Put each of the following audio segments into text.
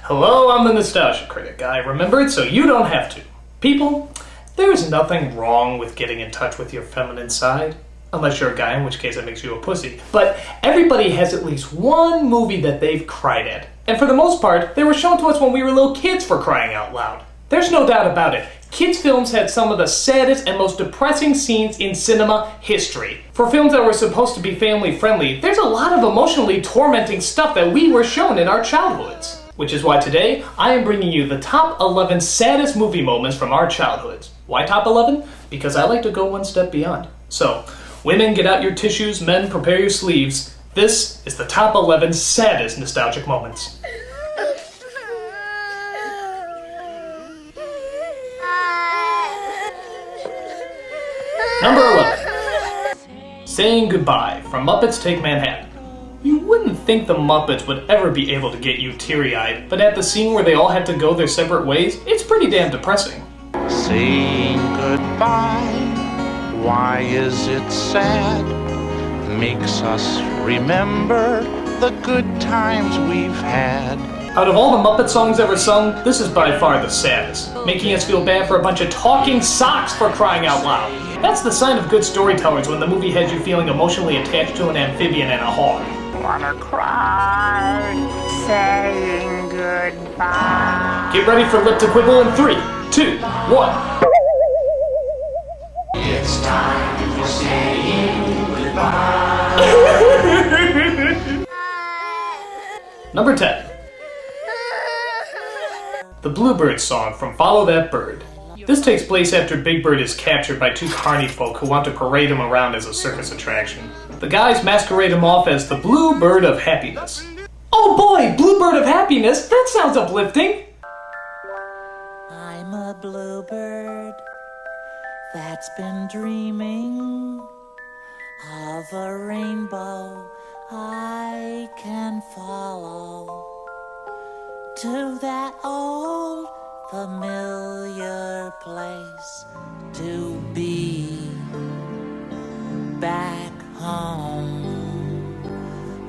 Hello, I'm the Nostalgia Critic. I remembered so you don't have to. People, there's nothing wrong with getting in touch with your feminine side. Unless you're a guy, in which case that makes you a pussy. But everybody has at least one movie that they've cried at. And for the most part, they were shown to us when we were little kids, for crying out loud. There's no doubt about it. Kids' films had some of the saddest and most depressing scenes in cinema history. For films that were supposed to be family-friendly, there's a lot of emotionally tormenting stuff that we were shown in our childhoods. Which is why today, I am bringing you the top 11 saddest movie moments from our childhoods. Why top 11? Because I like to go one step beyond. So, women, get out your tissues, men, prepare your sleeves. This is the top 11 saddest nostalgic moments. Number 11. Saying Goodbye from Muppets Take Manhattan. You wouldn't think the Muppets would ever be able to get you teary-eyed, but at the scene where they all had to go their separate ways, it's pretty damn depressing. Saying goodbye, why is it sad? Makes us remember the good times we've had. Out of all the Muppet songs ever sung, this is by far the saddest, making us feel bad for a bunch of talking socks, for crying out loud. That's the sign of good storytellers, when the movie has you feeling emotionally attached to an amphibian and a hog. Wanna cry, saying goodbye. Get ready for lip to quibble in 3, 2, 1. It's time for saying goodbye. Number 10. The Bluebird song from Follow That Bird. This takes place after Big Bird is captured by two carny folk who want to parade him around as a circus attraction. The guys masquerade him off as the Bluebird of Happiness. Oh boy, Bluebird of Happiness? That sounds uplifting! I'm a bluebird that's been dreaming of a rainbow I can follow to that old familiar place to be back home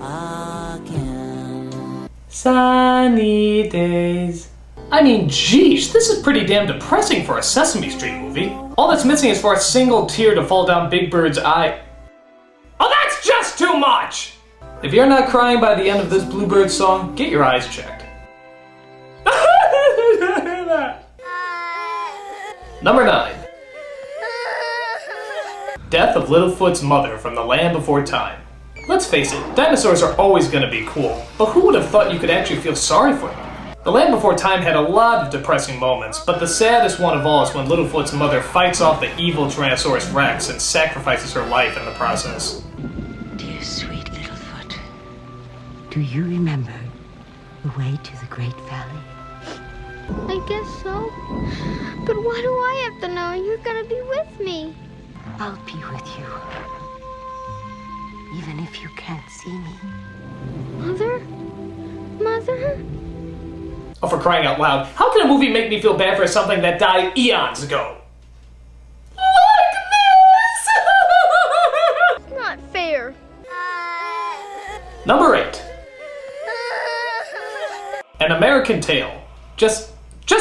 again. Sunny days. I mean, geez, this is pretty damn depressing for a Sesame Street movie. All that's missing is for a single tear to fall down Big Bird's eye. Oh, that's just too much! If you're not crying by the end of this Bluebird song, get your eyes checked. Number 9. Death of Littlefoot's mother from The Land Before Time. Let's face it, dinosaurs are always going to be cool, but who would have thought you could actually feel sorry for them? The Land Before Time had a lot of depressing moments, but the saddest one of all is when Littlefoot's mother fights off the evil Tyrannosaurus Rex and sacrifices her life in the process. Dear sweet Littlefoot, do you remember the way to the Great Valley? I guess so. But why do I have to know? You're gonna be with me. I'll be with you, even if you can't see me. Mother? Mother? Oh, for crying out loud, how can a movie make me feel bad for something that died eons ago? Like this! It's not fair. Number 8. An American Tail. Just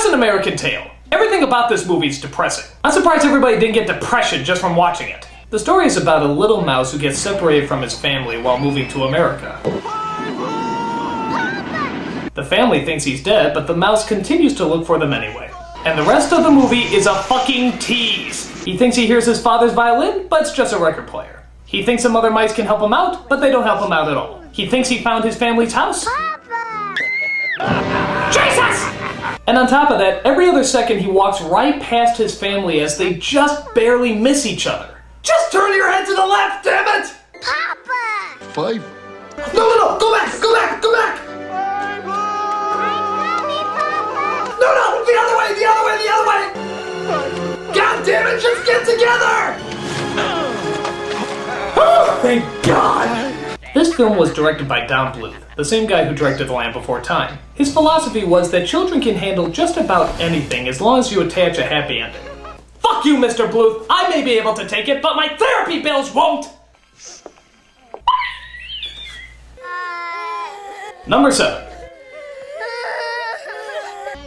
an American Tail. Everything about this movie is depressing. I'm surprised everybody didn't get depression just from watching it. The story is about a little mouse who gets separated from his family while moving to America. The family thinks he's dead, but the mouse continues to look for them anyway. And the rest of the movie is a fucking tease. He thinks he hears his father's violin, but it's just a record player. He thinks some other mice can help him out, but they don't help him out at all. He thinks he found his family's house. Jesus! And on top of that, every other second he walks right past his family as they just barely miss each other. Just turn your head to the left, damn it! Papa! 5. No, go back! No, the other way! God damn it, just get together! Oh, thank God! This film was directed by Don Bluth, the same guy who directed The Land Before Time. His philosophy was that children can handle just about anything as long as you attach a happy ending. Fuck you, Mr. Bluth! I may be able to take it, but my therapy bills won't! Number 7.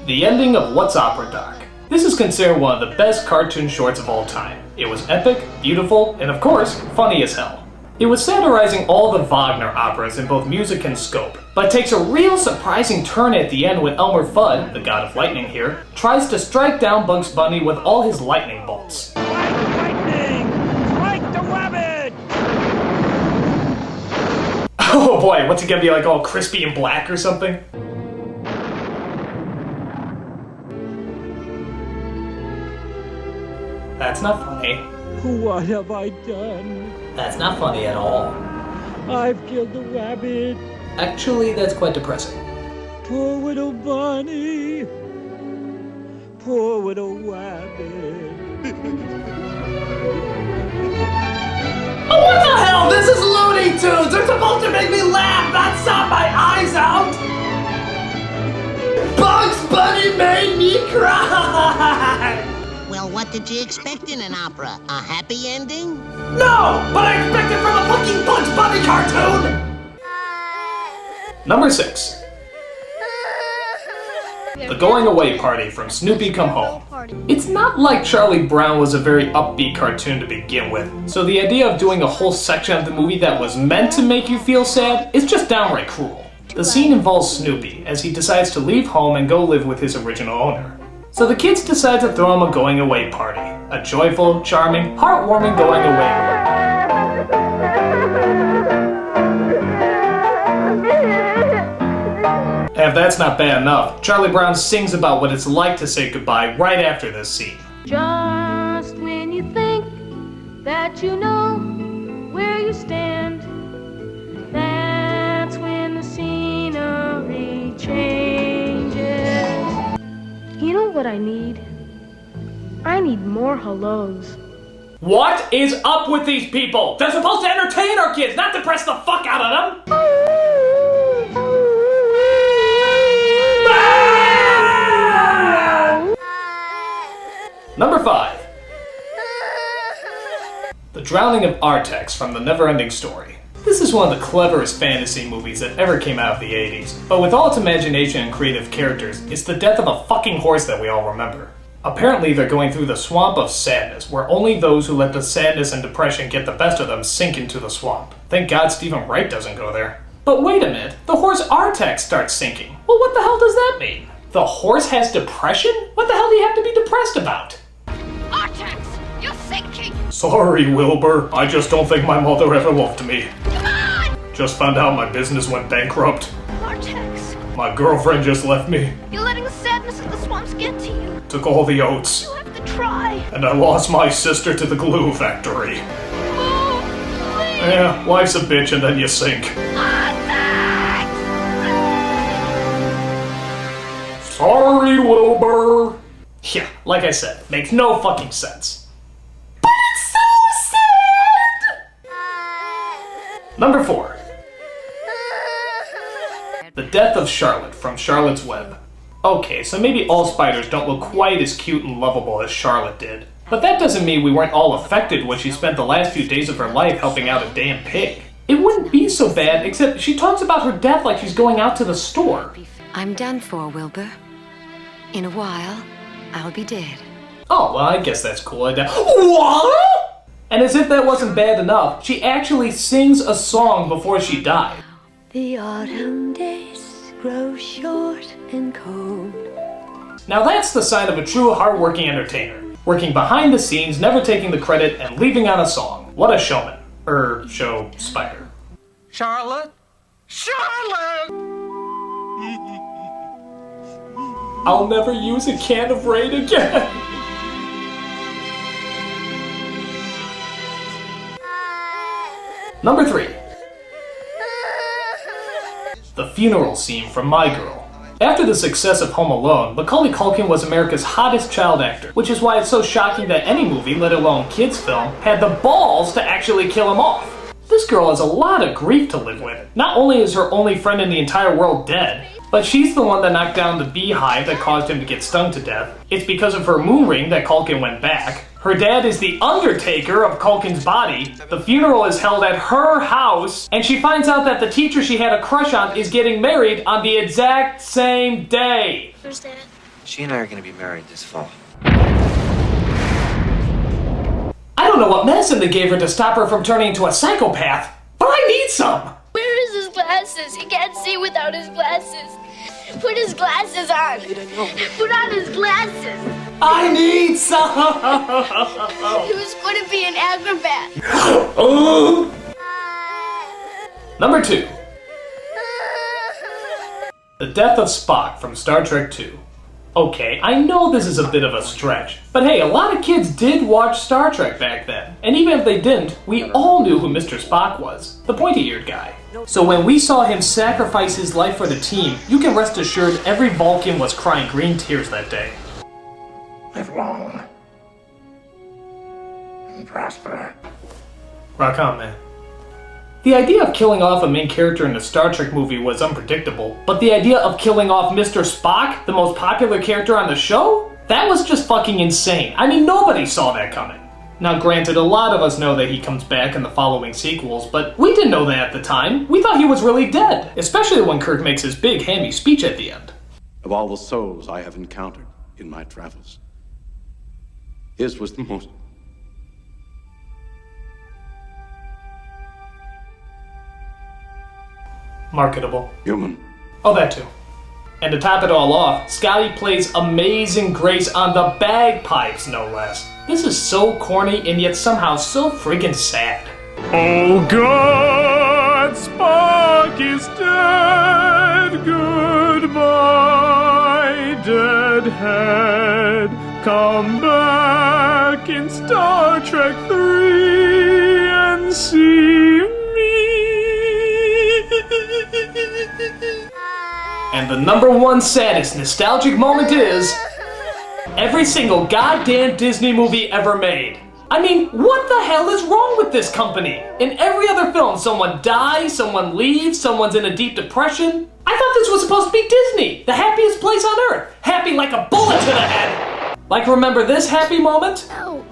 The ending of What's Opera Doc. This is considered one of the best cartoon shorts of all time. It was epic, beautiful, and of course, funny as hell. It was satirizing all the Wagner operas in both music and scope, but takes a real surprising turn at the end when Elmer Fudd, the god of lightning here, tries to strike down Bugs Bunny with all his lightning bolts. Lightning! Strike the rabbit! Oh boy, what's it gonna be like, all crispy and black or something? That's not funny. What have I done? That's not funny at all. I've killed the rabbit. Actually, that's quite depressing. Poor little bunny. Poor little rabbit. Oh, what the hell? This is Looney Tunes! They're supposed to make me laugh, not sob my eyes out! Bugs Bunny made me cry! Well, what did you expect in an opera? A happy ending? No! But I expect it from a fucking Bugs Bunny cartoon! Number 6. The Going Away Party from Snoopy Come Home. It's not like Charlie Brown was a very upbeat cartoon to begin with, so the idea of doing a whole section of the movie that was meant to make you feel sad is just downright cruel. The scene involves Snoopy, as he decides to leave home and go live with his original owner. So the kids decide to throw him a going away party. A joyful, charming, heartwarming going away. And if that's not bad enough, Charlie Brown sings about what it's like to say goodbye right after this scene. Just when you think that you know where you stand, that's when the scenery changes. You know what I need? I need more hellos. What is up with these people? They're supposed to entertain our kids, not depress the fuck out of them! Number 5. The Drowning of Artax from The Never-Ending Story. This is one of the cleverest fantasy movies that ever came out of the 80s, but with all its imagination and creative characters, it's the death of a fucking horse that we all remember. Apparently they're going through the swamp of sadness, where only those who let the sadness and depression get the best of them sink into the swamp. Thank God Stephen Wright doesn't go there. But wait a minute, the horse Artax starts sinking. Well, what the hell does that mean? The horse has depression? What the hell do you have to be depressed about? Artax, you're sinking! Sorry, Wilbur. I just don't think my mother ever loved me. Come on! Just found out my business went bankrupt. Artax, My girlfriend just left me. you're letting the sadness of the swamps get to you. Took all the oats. You have to try. And I lost my sister to the glue factory. Oh, please. Yeah, life's a bitch and then you sink. Artax! Sorry, Wilbur. Yeah, like I said, makes no fucking sense. But it's so sad! Number 4. The Death of Charlotte from Charlotte's Web. Okay, so maybe all spiders don't look quite as cute and lovable as Charlotte did. But that doesn't mean we weren't all affected when she spent the last few days of her life helping out a damn pig. It wouldn't be so bad, except she talks about her death like she's going out to the store. I'm done for, Wilbur. In a while, I'll be dead. Oh, well, I guess that's cool. What? And as if that wasn't bad enough, she actually sings a song before she died. The autumn days grow short and cold. Now that's the sign of a true hard-working entertainer. Working behind the scenes, never taking the credit, and leaving out a song. What a showman. Show spider. Charlotte? Charlotte! I'll never use a can of Rain again. Number 3. The funeral scene from My Girl. After the success of Home Alone, Macaulay Culkin was America's hottest child actor, which is why it's so shocking that any movie, let alone kids film, had the balls to actually kill him off. This girl has a lot of grief to live with. Not only is her only friend in the entire world dead, but she's the one that knocked down the beehive that caused him to get stung to death. It's because of her moon ring that Culkin went back. Her dad is the undertaker of Culkin's body. The funeral is held at her house, and she finds out that the teacher she had a crush on is getting married on the exact same day. Who's that? She and I are going to be married this fall. I don't know what medicine they gave her to stop her from turning into a psychopath, but I need some! Where is his glasses? He can't see without his glasses. Put his glasses on. Put on his glasses. I need some! He was going to be an acrobat. Number 2. The death of Spock from Star Trek II. Okay, I know this is a bit of a stretch, but hey, a lot of kids did watch Star Trek back then. And even if they didn't, we all knew who Mr. Spock was, the pointy-eared guy. So when we saw him sacrifice his life for the team, you can rest assured every Vulcan was crying green tears that day. Live long and prosper. Rock on, man. The idea of killing off a main character in a Star Trek movie was unpredictable, but the idea of killing off Mr. Spock, the most popular character on the show? That was just fucking insane. I mean, nobody saw that coming. Now granted, a lot of us know that he comes back in the following sequels, but we didn't know that at the time. We thought he was really dead, especially when Kirk makes his big hammy speech at the end. Of all the souls I have encountered in my travels, his was the most marketable. Human. Oh, that too. And to top it all off, Scotty plays Amazing Grace on the bagpipes, no less. This is so corny and yet somehow so friggin' sad. Oh God, Spock is dead. Goodbye, deadhead. Come back in Star Trek 3 and see me. And the number one saddest nostalgic moment is every single goddamn Disney movie ever made. I mean, what the hell is wrong with this company? In every other film, someone dies, someone leaves, someone's in a deep depression. I thought this was supposed to be Disney, the happiest place on earth. Happy like a bullet to the head. Like, remember this happy moment? No.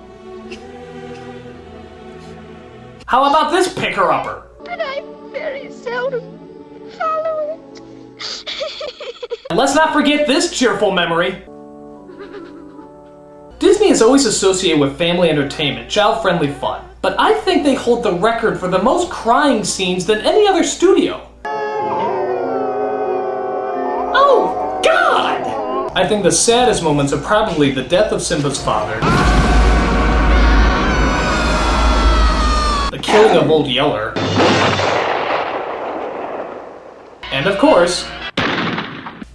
How about this picker-upper? But I very seldom follow it. And let's not forget this cheerful memory. Disney is always associated with family entertainment, child-friendly fun, but I think they hold the record for the most crying scenes than any other studio. Oh, God! I think the saddest moments are probably the death of Simba's father, the killing of Old Yeller, and of course,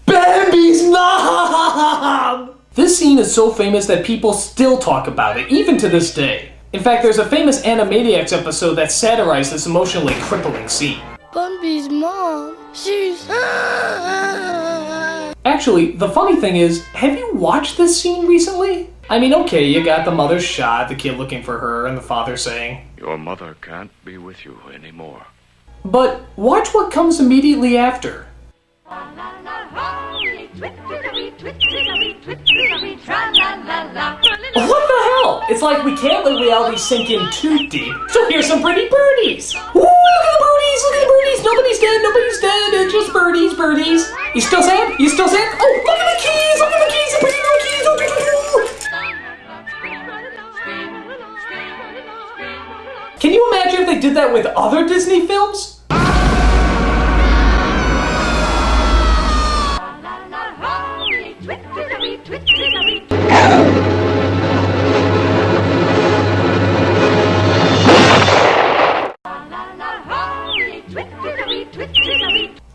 Bambi's mom! This scene is so famous that people still talk about it, even to this day. In fact, there's a famous Animaniacs episode that satirized this emotionally crippling scene. Bambi's mom, she's... Actually, the funny thing is, have you watched this scene recently? I mean, okay, you got the mother's shot, the kid looking for her, and the father saying, "Your mother can't be with you anymore." But watch what comes immediately after. What the hell? It's like we can't let reality sink in too deep, so here's some pretty birdies! Ooh, look at the birdies, look at the birdies! Nobody's dead, nobody's dead, it's just birdies, birdies. You still sad? You still sad? Oh, look at the keys, look at the keys, the pretty little keys! Can you imagine if they did that with other Disney films?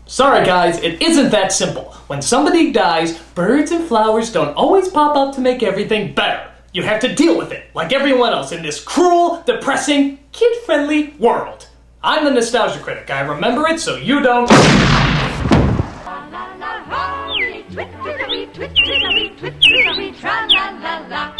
Sorry guys, it isn't that simple. When somebody dies, birds and flowers don't always pop up to make everything better. You have to deal with it, like everyone else in this cruel, depressing, kid-friendly world. I'm the Nostalgia Critic. I remember it so you don't... Tra-la-la-la.